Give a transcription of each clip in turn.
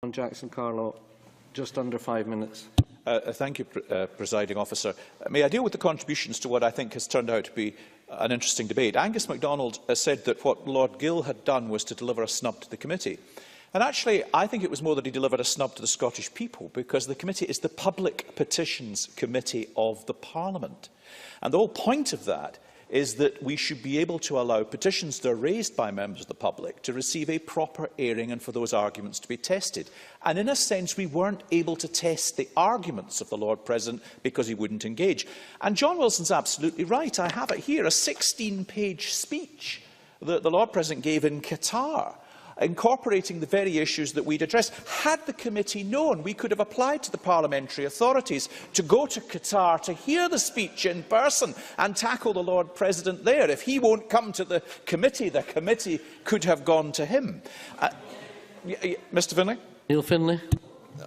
On Jackson Carlaw, just under 5 minutes. Thank you, Presiding Officer. May I deal with the contributions to what I think has turned out to be an interesting debate? Angus MacDonald said that what Lord Gill had done was to deliver a snub to the committee. And actually, I think it was more that he delivered a snub to the Scottish people, because the committee is the Public Petitions Committee of the Parliament. And the whole point of that is that we should be able to allow petitions that are raised by members of the public to receive a proper airing and for those arguments to be tested. And in a sense, we weren't able to test the arguments of the Lord President because he wouldn't engage. And John Wilson's absolutely right. I have it here, a 16-page speech that the Lord President gave in Qatar, incorporating the very issues that we'd addressed. Had the committee known, we could have applied to the parliamentary authorities to go to Qatar to hear the speech in person and tackle the Lord President there. If he won't come to the committee could have gone to him. Mr Finlay? Neil Finlay.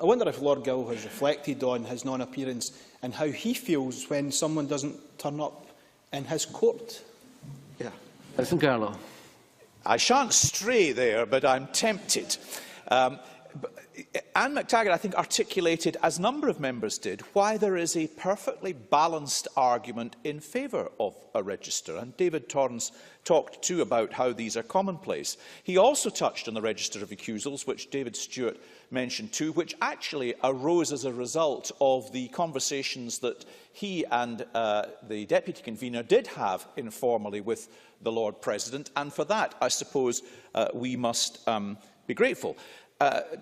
I wonder if Lord Gill has reflected on his non-appearance and how he feels when someone doesn't turn up in his court. Jackson Carlaw. I shan't stray there, but I'm tempted. Anne McTaggart, I think, articulated, as a number of members did, why there is a perfectly balanced argument in favour of a register. And David Torrance talked too about how these are commonplace. He also touched on the register of accusals, which David Stewart mentioned too, which actually arose as a result of the conversations that he and the deputy convener did have informally with the Lord President, and for that, I suppose, we must be grateful.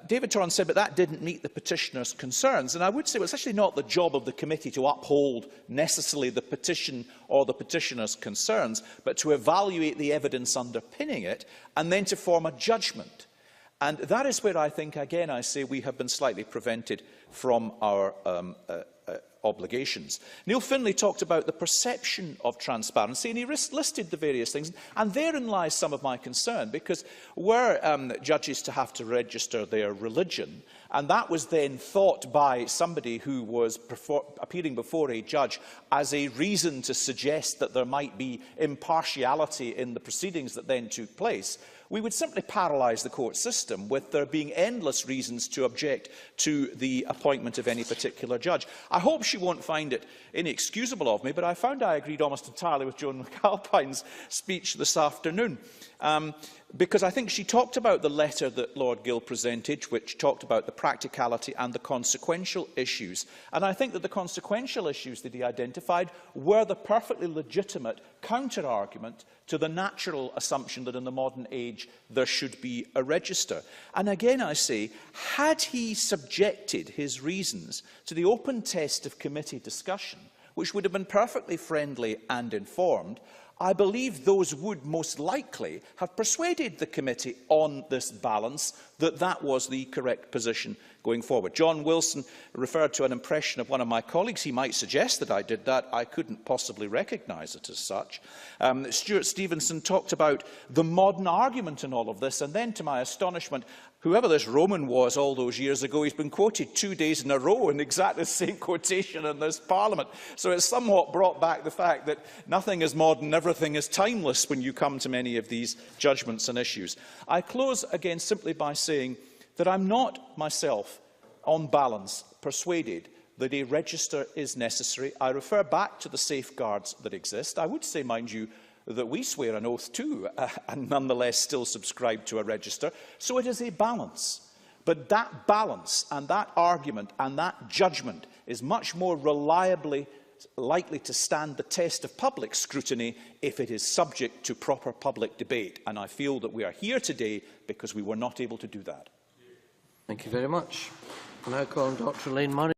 David Torrance said, but that didn't meet the petitioner's concerns. And I would say, well, it's actually not the job of the committee to uphold necessarily the petition or the petitioner's concerns, but to evaluate the evidence underpinning it and then to form a judgment. And that is where I think, again, I say we have been slightly prevented from our obligations. Neil Finlay talked about the perception of transparency, and he listed the various things. And therein lies some of my concern, because were judges to have to register their religion, and that was then thought by somebody who was appearing before a judge as a reason to suggest that there might be impartiality in the proceedings that then took place, we would simply paralyse the court system, with there being endless reasons to object to the appointment of any particular judge. I hope she won't find it inexcusable of me, but I found I agreed almost entirely with Joan McAlpine's speech this afternoon, because I think she talked about the letter that Lord Gill presented, which talked about the practicality and the consequential issues. And I think that the consequential issues that he identified were the perfectly legitimate counter-argument to the natural assumption that in the modern age there should be a register. And again, I say, had he subjected his reasons to the open test of committee discussion, which would have been perfectly friendly and informed, I believe those would most likely have persuaded the committee on this balance that that was the correct position going forward. John Wilson referred to an impression of one of my colleagues. He might suggest that I did that. I couldn't possibly recognise it as such. Stuart Stevenson talked about the modern argument in all of this, and then, to my astonishment, whoever this Roman was all those years ago, he's been quoted 2 days in a row in exactly the same quotation in this Parliament. So it's somewhat brought back the fact that nothing is modern, everything is timeless when you come to many of these judgments and issues. I close again simply by saying that I'm not myself, on balance, persuaded that a register is necessary. I refer back to the safeguards that exist. I would say, mind you, that we swear an oath too, and nonetheless still subscribe to a register. So it is a balance. But that balance and that argument and that judgment is much more reliably likely to stand the test of public scrutiny if it is subject to proper public debate. And I feel that we are here today because we were not able to do that. Thank you very much. I now call on Dr. Lane Murray.